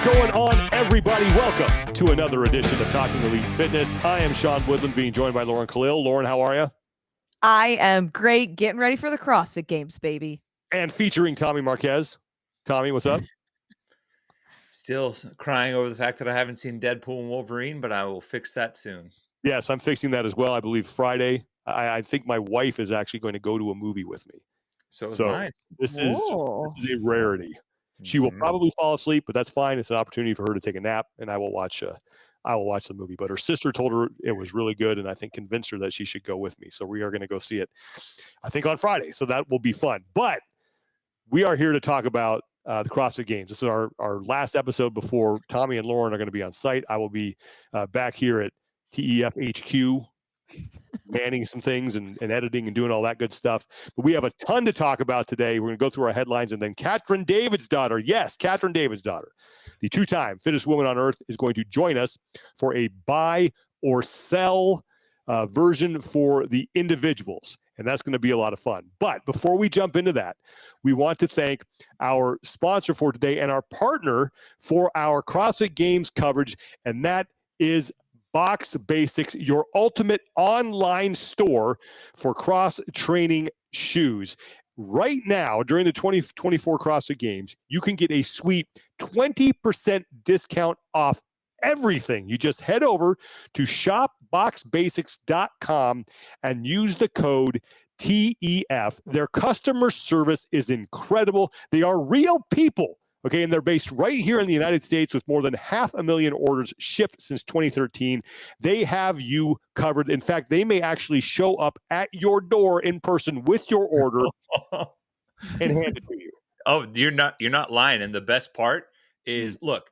going on, everybody? Welcome to another edition of Talking Elite Fitness. I am Sean Woodland, being joined by Lauren Khalil. Lauren, how are you? I am great. Getting ready for the CrossFit Games, baby. And featuring Tommy Marquez. Tommy, what's up? Still crying over the fact that I haven't seen Deadpool and Wolverine, but I will fix that soon. Yes, I'm fixing that as well. I believe Friday. I think my wife is actually going to go to a movie with me. So is mine. This is a rarity. She will probably fall asleep, but that's fine. It's an opportunity for her to take a nap, and I will watch the movie. But her sister told her it was really good, and I think convinced her that she should go with me. So we are going to go see it, I think, on Friday. So that will be fun. But we are here to talk about the CrossFit Games. This is our last episode before Tommy and Lauren are going to be on site. I will be back here at TEF HQ, manning some things and editing and doing all that good stuff. But we have a ton to talk about today. We're going to go through our headlines, and then Catherine David's daughter, Catherine David's daughter, the two-time fittest woman on earth, is going to join us for a buy or sell version for the individuals. And that's going to be a lot of fun. But before we jump into that, we want to thank our sponsor for today and our partner for our CrossFit Games coverage, and that is Box Basics, your ultimate online store for cross-training shoes. Right now, during the 2024 CrossFit Games, you can get a sweet 20% discount off everything. You just head over to shopboxbasics.com and use the code TEF. Their customer service is incredible. They are real people. Okay, and they're based right here in the United States with more than 500,000 orders shipped since 2013. They have you covered. In fact, they may actually show up at your door in person with your order and hand it to you. Oh, you're not lying. And the best part is, look,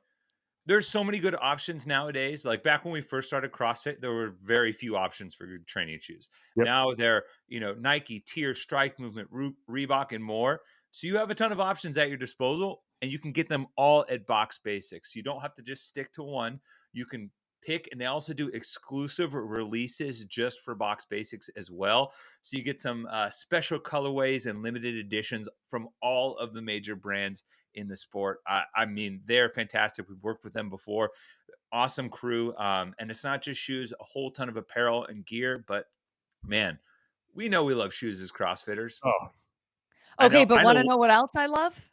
there's so many good options nowadays. Like back when we first started CrossFit, there were very few options for your training shoes. Yep. Now they're, Nike, Tier, Strike Movement, Reebok, and more. So you have a ton of options at your disposal, and you can get them all at Box Basics. You don't have to just stick to one. You can pick, and they also do exclusive releases just for Box Basics as well. So you get some special colorways and limited editions from all of the major brands in the sport. I mean, they're fantastic. We've worked with them before. Awesome crew. And it's not just shoes, a whole ton of apparel and gear, but man, we know we love shoes as CrossFitters. Oh. Okay, but want to know what else I love?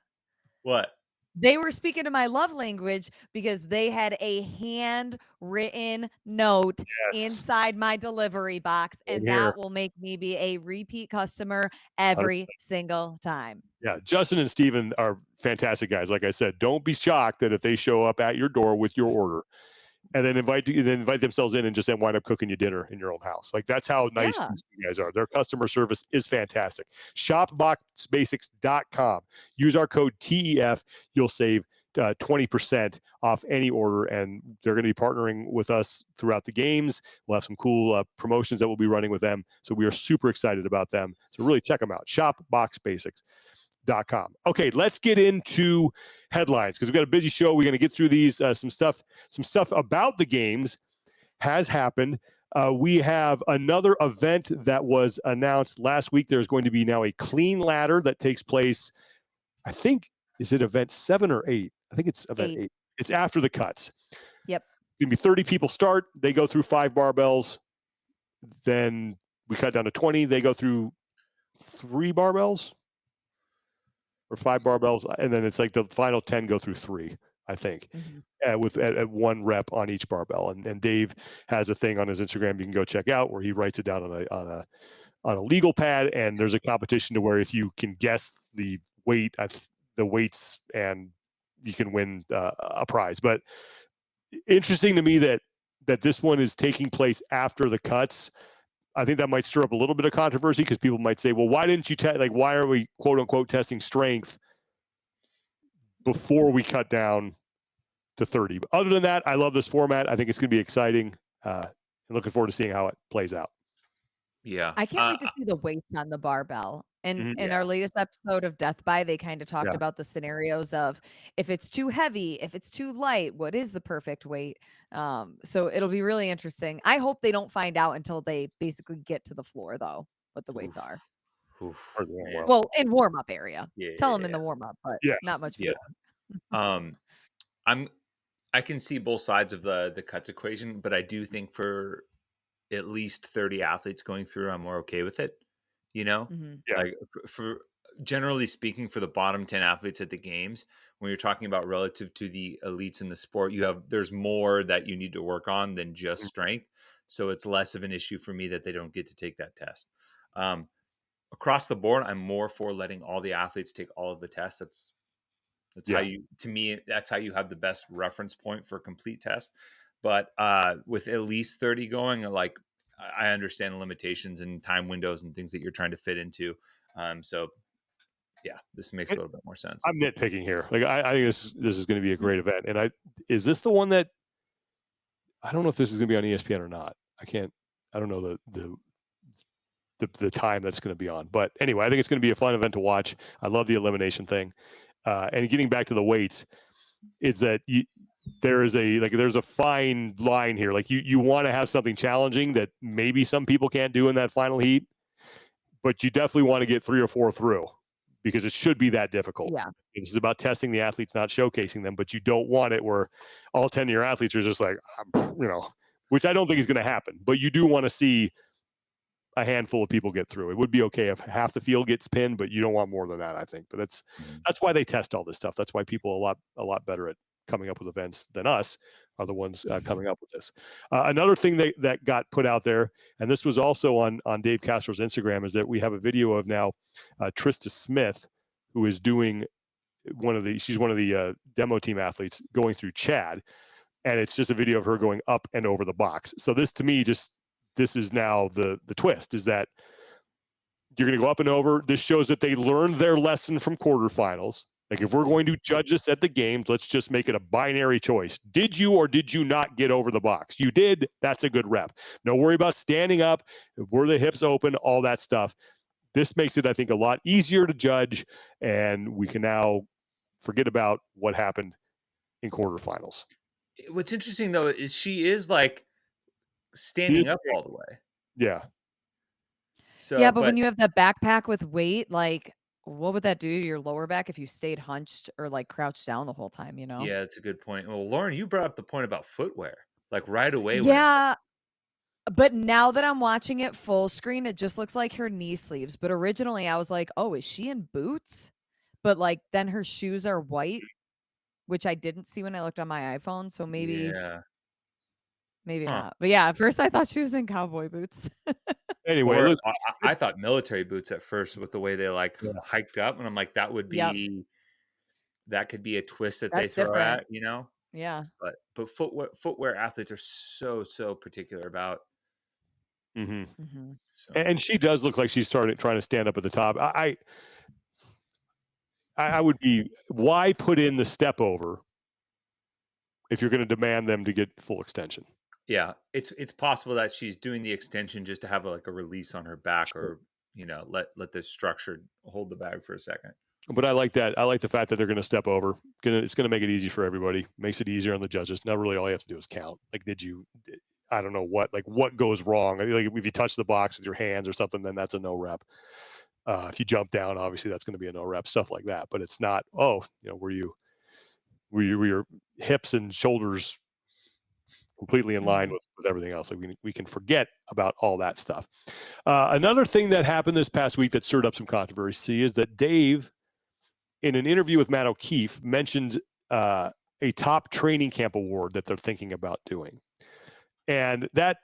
What? They were speaking to my love language because they had a handwritten note inside my delivery box, and that will make me be a repeat customer every single time. Yeah, Justin and Steven are fantastic guys. Like I said, don't be shocked that if they show up at your door with your order and then invite themselves in and just then wind up cooking you dinner in your own house. Like that's how nice these guys are. Their customer service is fantastic. Shopboxbasics.com. Use our code TEF. You'll save 20% off any order, and they're going to be partnering with us throughout the games. We'll have some cool promotions that we'll be running with them. So we are super excited about them. So really check them out. Shopboxbasics.com. Okay, let's get into headlines because we've got a busy show. We're going to get through these. Some stuff about the games has happened. We have another event that was announced last week. There's going to be now a clean ladder that takes place. I think, is it event 7 or 8? I think it's event 8. It's after the cuts. Yep. It's going to be 30 people start. They go through 5 barbells. Then we cut down to 20. They go through 3 barbells. Or 5 barbells, and then it's like the final 10 go through 3, I think, with at 1 rep on each barbell. And Dave has a thing on his Instagram you can go check out where he writes it down on a legal pad, and there's a competition to where if you can guess the weights, and you can win a prize. But interesting to me that this one is taking place after the cuts. I think that might stir up a little bit of controversy because people might say, well, why didn't you why are we quote unquote testing strength before we cut down to 30? But other than that, I love this format. I think it's going to be exciting. And looking forward to seeing how it plays out. Yeah. I can't wait to see the weights on the barbell. And in our latest episode of Death By, they kind of talked about the scenarios of if it's too heavy, if it's too light, what is the perfect weight? So it'll be really interesting. I hope they don't find out until they basically get to the floor, though, what the weights are. Well, in warm-up area. Tell them in the warm-up, but not much before. I can see both sides of the cuts equation, but I do think for at least 30 athletes going through, I'm more okay with it. You know, Mm-hmm. Yeah. like for generally speaking, for the bottom 10 athletes at the games, when you're talking about relative to the elites in the sport, there's more that you need to work on than just strength. So it's less of an issue for me that they don't get to take that test. Across the board, I'm more for letting all the athletes take all of the tests. That's how Yeah. you, to me, that's how you have the best reference point for a complete test. But with at least 30 going, like I understand the limitations and time windows and things that you're trying to fit into. So yeah, this makes a little bit more sense. I'm nitpicking here. Like I think this is going to be a great event. And is this the one that I don't know if this is going to be on ESPN or not. I don't know the time that's going to be on. But anyway, I think it's going to be a fun event to watch. I love the elimination thing. And getting back to the weights, is that there's a fine line here. Like you want to have something challenging that maybe some people can't do in that final heat, but you definitely want to get 3 or 4 through because it should be that difficult. Yeah. This is about testing the athletes, not showcasing them, but you don't want it where all 10 of your athletes are just like, which I don't think is going to happen, but you do want to see a handful of people get through. It would be okay if half the field gets pinned, but you don't want more than that, I think. But that's why they test all this stuff. That's why people a lot better at coming up with events than us are the ones coming up with this. Another thing that got put out there, and this was also on Dave Castro's Instagram, is that we have a video of now Trista Smith, who is doing she's one of the demo team athletes going through Chad, and it's just a video of her going up and over the box. So this to me this is now the twist, is that you're going to go up and over. This shows that they learned their lesson from quarterfinals. Like if we're going to judge this at the games, let's just make it a binary choice. Did you or did you not get over the box? You did. That's a good rep. No worry about standing up. Were the hips open? All that stuff. This makes it, I think, a lot easier to judge, and we can now forget about what happened in quarterfinals. What's interesting though is she is like standing up all the way. Yeah. So, yeah, but when you have the backpack with weight, like what would that do to your lower back if you stayed hunched or like crouched down the whole time, you know? yeah, that's a good point. Well, Lauren, you brought up the point about footwear, like right away. Yeah, but now that I'm watching it full screen, it just looks like her knee sleeves. But originally I was like, oh, is she in boots? But like then her shoes are white, which I didn't see when I looked on my iPhone. So maybe not. But yeah, at first I thought she was in cowboy boots. Anyway, or look, I thought military boots at first with the way they hiked up, and I'm like, that would be that could be a twist that they throw different. at, you know? Yeah. But footwear athletes are so particular about. So. And she does look like she's trying to stand up at the top. I would be, why put in the step over if you're going to demand them to get full extension? Yeah, it's possible that she's doing the extension just to have like a release on her back, Sure. or let the structure hold the bag for a second. But I like that. I like the fact that they're going to step over. It's going to make it easy for everybody. Makes it easier on the judges. Now, really, all you have to do is count. Like, I don't know what goes wrong. Like if you touch the box with your hands or something, then that's a no rep. If you jump down, obviously that's going to be a no rep. Stuff like that. But it's not. Were your hips and shoulders completely in line with everything else? Like we can forget about all that stuff. Another thing that happened this past week that stirred up some controversy is that Dave, in an interview with Matt O'Keefe, mentioned a top training camp award that they're thinking about doing. And that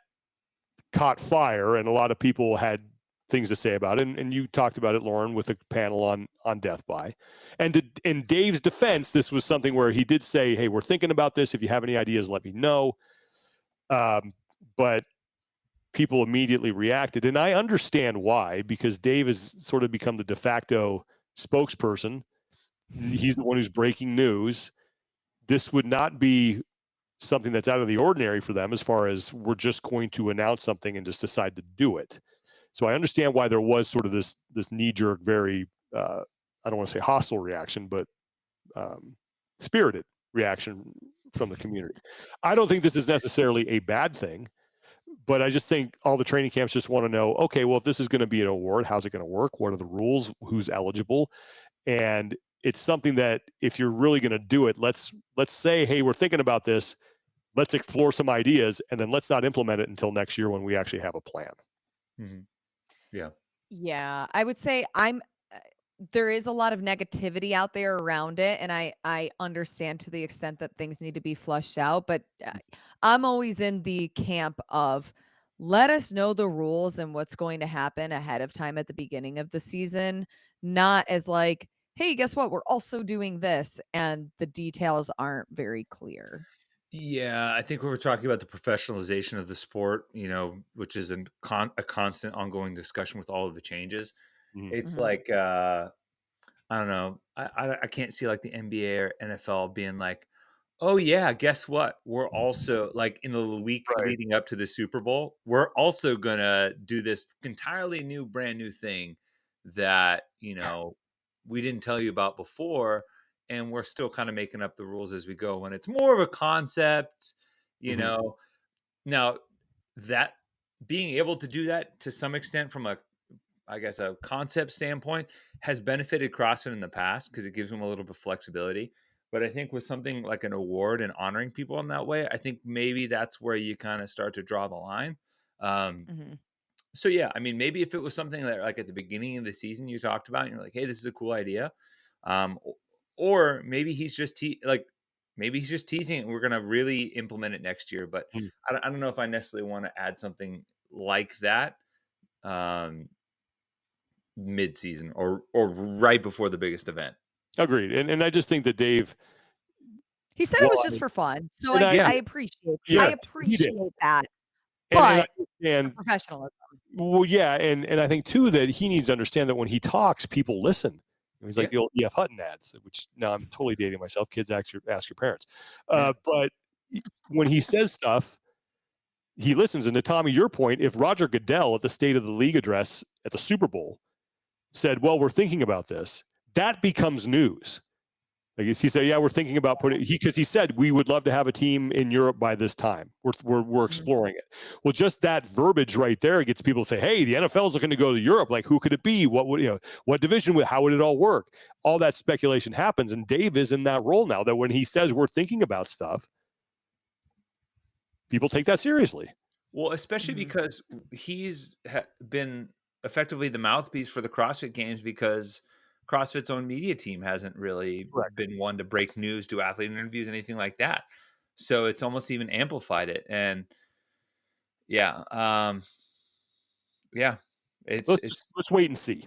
caught fire, and a lot of people had things to say about it. And you talked about it, Lauren, with a panel on Death By. And in Dave's defense, this was something where he did say, hey, we're thinking about this. If you have any ideas, let me know. But people immediately reacted. And I understand why, because Dave has sort of become the de facto spokesperson. He's the one who's breaking news. This would not be something that's out of the ordinary for them, as far as we're just going to announce something and just decide to do it. So I understand why there was sort of this knee-jerk, very I don't want to say hostile reaction, but spirited reaction from the community. I don't think this is necessarily a bad thing, but I just think all the training camps just want to know, okay, well, if this is going to be an award, how's it going to work? What are the rules? Who's eligible? And it's something that if you're really going to do it, let's say, hey, we're thinking about this. Let's explore some ideas, and then let's not implement it until next year when we actually have a plan. Mm-hmm. Yeah. Yeah, I would say there is a lot of negativity out there around it, and I understand to the extent that things need to be flushed out, but I'm always in the camp of let us know the rules and what's going to happen ahead of time at the beginning of the season, not as like, hey, guess what? We're also doing this, and the details aren't very clear. Yeah, I think we were talking about the professionalization of the sport, which is a constant ongoing discussion with all of the changes. Mm-hmm. It's Mhm. like I don't know. I can't see like the NBA or NFL being like, oh yeah, guess what? We're also like in the week Right. leading up to the Super Bowl, we're also gonna do this entirely brand new thing that we didn't tell you about before, and we're still kind of making up the rules as we go. When it's more of a concept, you Mm-hmm. know. Now that being able to do that to some extent from I guess a concept standpoint has benefited CrossFit in the past because it gives them a little bit of flexibility. But I think with something like an award and honoring people in that way, I think maybe that's where you kind of start to draw the line. Um, Mhm. so yeah, I mean, maybe if it was something that like at the beginning of the season you talked about, and you're like, hey, this is a cool idea. Or maybe he's just maybe he's just teasing it and we're gonna really implement it next year. But Mm-hmm. I don't know if I necessarily want to add something like that. Um, mid-season or right before the biggest event. Agreed. And I just think that Dave, He said it well, was just for fun, so and Yeah. I appreciate yeah, he did. that, And but the professionalism. well, yeah, and I think too that he needs to understand that when he talks, people listen. He's like Yeah. the old E.F. Hutton ads, which now I'm totally dating myself. Kids, ask your parents. Yeah. But when he says stuff, he listens. And to Tommy, your point, if Roger Goodell at the State of the League address at the Super Bowl said, "Well, we're thinking about this," that becomes news. Like he said, "Yeah, we're thinking about putting," because he said we would love to have a team in Europe by this time. We're Mhm. exploring it. Well, just that verbiage right there gets people to say, "Hey, the NFL is looking to go to Europe. Like, who could it be? What would what division? How would it all work?" All that speculation happens, and Dave is in that role now. That when he says we're thinking about stuff, people take that seriously. Well, especially Mhm. because he's been effectively the mouthpiece for the CrossFit Games because CrossFit's own media team hasn't really Correct. been one to break news, do athlete interviews, anything like that. So it's almost even amplified it. And yeah, yeah, it's Let's wait and see.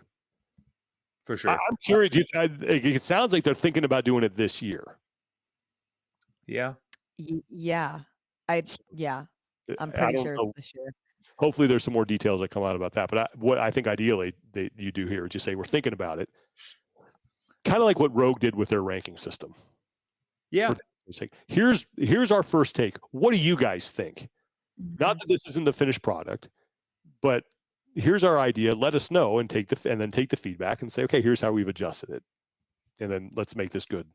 for sure. I'm curious. It sounds like they're thinking about doing it this year. Yeah. Yeah. Yeah. I'm I pretty don't sure it's know. this year. Hopefully, there's some more details that come out about that. But what I think ideally you do here is just say we're thinking about it, kind of like what Rogue did with their ranking system. Yeah. Here's our first take. What do you guys think? Not Mhm. that this isn't the finished product, but here's our idea. Let us know and then take the feedback and say, okay, here's how we've adjusted it, and then let's make this good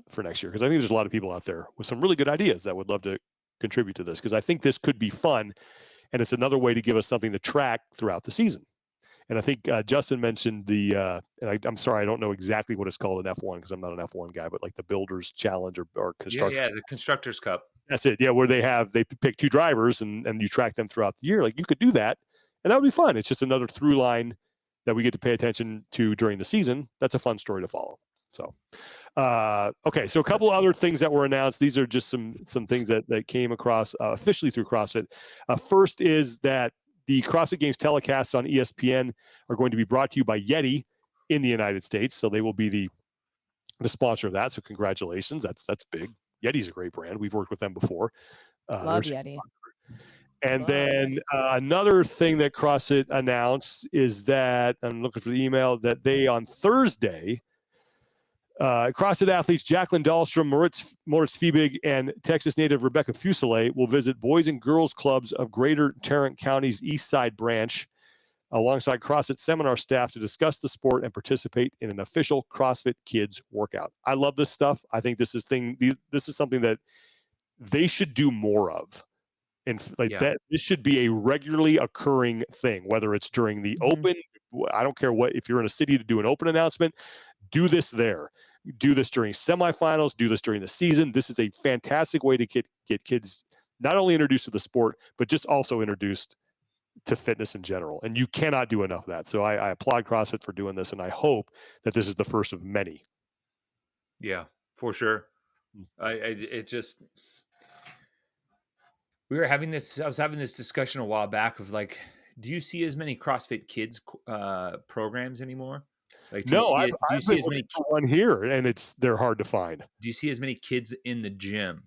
for next year. Because I think there's a lot of people out there with some really good ideas that would love to contribute to this. Because I think this could be fun, and it's another way to give us something to track throughout the season. And I think Justin mentioned I'm sorry, I don't know exactly what it's called in F1 because I'm not an F1 guy, but like the Builders Challenge or Constructors. Yeah. The Constructors Cup. That's it. Yeah, where they pick two drivers and you track them throughout the year. Like you could do that, and that would be fun. It's just another through line that we get to pay attention to during the season. That's a fun story to follow. So, okay, so a couple other things that were announced. These are just some things that came across officially through CrossFit. First is that the CrossFit Games telecasts on ESPN are going to be brought to you by Yeti in the United States. So they will be the sponsor of that. So congratulations. That's big. Yeti's a great brand. We've worked with them before. Love Yeti. And then another thing that CrossFit announced is that I'm looking for the email that they on Thursday, CrossFit athletes Jacqueline Dahlstrom, Moritz Fiebig, and Texas native Rebecca Fuselier will visit Boys and Girls Clubs of Greater Tarrant County's East Side branch alongside CrossFit seminar staff to discuss the sport and participate in an official CrossFit Kids workout. I love this stuff. I think this is something that they should do more of. And that, this should be a regularly occurring thing, whether it's during the open. I don't care if you're in a city to do an open announcement, do this there. Do this during semifinals. Do this during the season. This is a fantastic way to get kids not only introduced to the sport, but just also introduced to fitness in general. And you cannot do enough of that. So I applaud CrossFit for doing this, and I hope that this is the first of many. Yeah, for sure. It just, we were having this, I was having this discussion a while back of like, do you see as many CrossFit Kids programs anymore? Like, do No, you see as many one here, and they're hard to find. Do you see as many kids in the gym?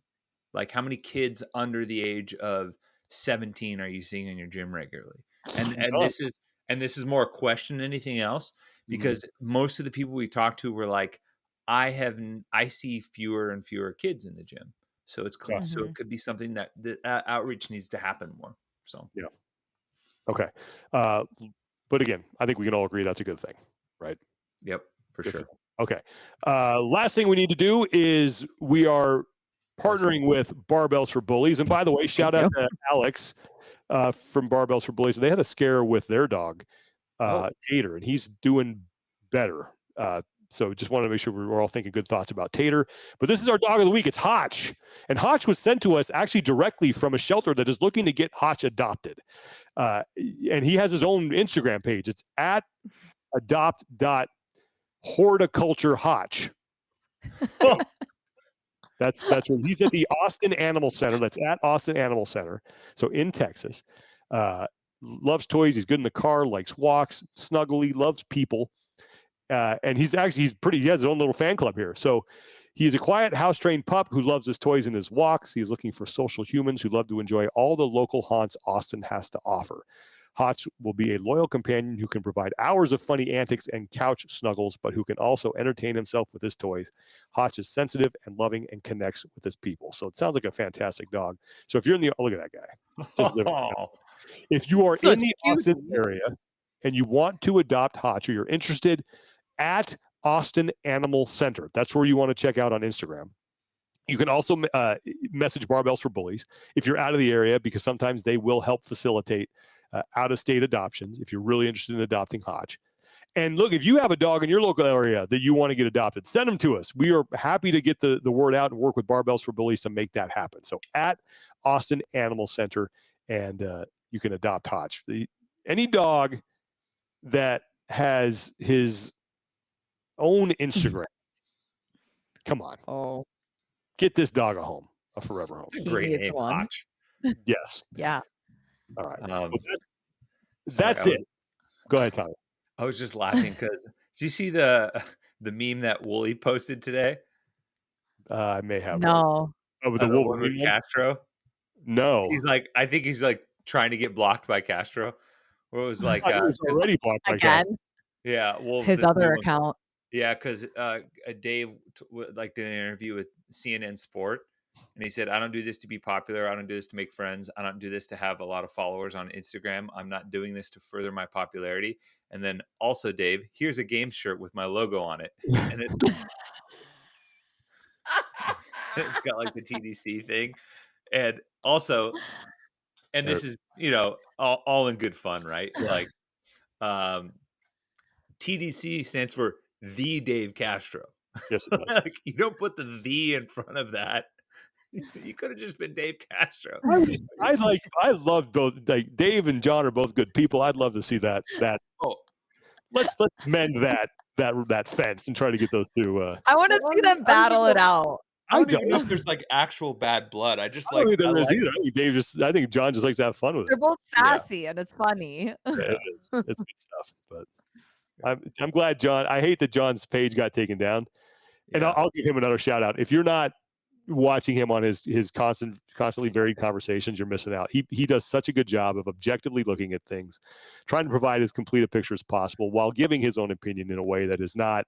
Like, how many kids under the age of 17 are you seeing in your gym regularly? And this is more a question than anything else, because most of the people we talk to were like, I see fewer and fewer kids in the gym. So it's so it could be something that the outreach needs to happen more. So yeah. Okay. But again, I think we can all agree that's a good thing, right? Yep, for sure. Okay. Last thing we need to do is we are partnering with Barbells for Bullies. And by the way, shout out to Alex from Barbells for Bullies. They had a scare with their dog, Tater, and he's doing better. So just wanted to make sure we're all thinking good thoughts about Tater. But this is our dog of the week. It's Hotch. And Hotch was sent to us actually directly from a shelter that is looking to get Hotch adopted. And he has his own Instagram page. It's at adopt.horticulturehotch. That's where he's at the Austin Animal Center. That's at Austin Animal Center. So in Texas. Loves toys. He's good in the car, likes walks, snuggly, loves people. And he has his own little fan club here. So he's a quiet, house-trained pup who loves his toys and his walks. He's looking for social humans who love to enjoy all the local haunts Austin has to offer. Hotch will be a loyal companion who can provide hours of funny antics and couch snuggles, but who can also entertain himself with his toys. Hotch is sensitive and loving and connects with his people. So it sounds like a fantastic dog. So if you're look at that guy. If you are in the Austin area and you want to adopt Hotch, or you're interested, at Austin Animal Center. That's where you want to check out on Instagram. You can also message Barbells for Bullies if you're out of the area, because sometimes they will help facilitate out-of-state adoptions if you're really interested in adopting Hotch. And look, if you have a dog in your local area that you want to get adopted, send them to us. We are happy to get the word out and work with Barbells for Bullies to make that happen. So at Austin Animal Center, and you can adopt Hotch. Any dog that has his own Instagram, come on. Oh, get this dog a home, a forever home. It's a great name, Hotch. Yes. Yeah. All right. That's it. Go ahead, Tommy. I was just laughing because did you see the meme that Wooly posted today? I may have. No. Oh, with the Wolverine with Castro? No. He's like, I think he's like trying to get blocked by Castro. Where it was like, he was already blocked by Castro. Yeah. Well, his other account. Yeah, because Dave did an interview with CNN Sport, and he said, "I don't do this to be popular. I don't do this to make friends. I don't do this to have a lot of followers on Instagram. I'm not doing this to further my popularity." And then also, Dave, here's a game shirt with my logo on it, and it's got like the TDC thing, and also, and this is all in good fun, right? Like, TDC stands for the Dave Castro. Yes, it does. Like, you don't put the in front of that. You could have just been Dave Castro. I love both. Like, Dave and John are both good people. I'd love to see that. Let's mend that fence and try to get those two. I want to see them battle it out. I don't even know if there's like actual bad blood. I just like. I think John just likes to have fun with it. They're both sassy and it's funny. Yeah, it is. It's good stuff. But I'm glad John. I hate that John's page got taken down, and I'll give him another shout out. If you're not watching him on his constantly varied conversations, you're missing out. He does such a good job of objectively looking at things, trying to provide as complete a picture as possible while giving his own opinion in a way that is not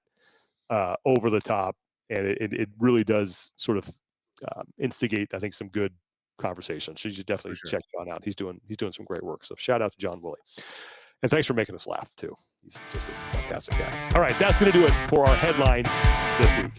over the top, and it really does sort of instigate, I think, some good conversations. So you should definitely check John out. He's doing some great work. So shout out to John Woolley. And thanks for making us laugh, too. He's just a fantastic guy. All right, that's going to do it for our headlines this week.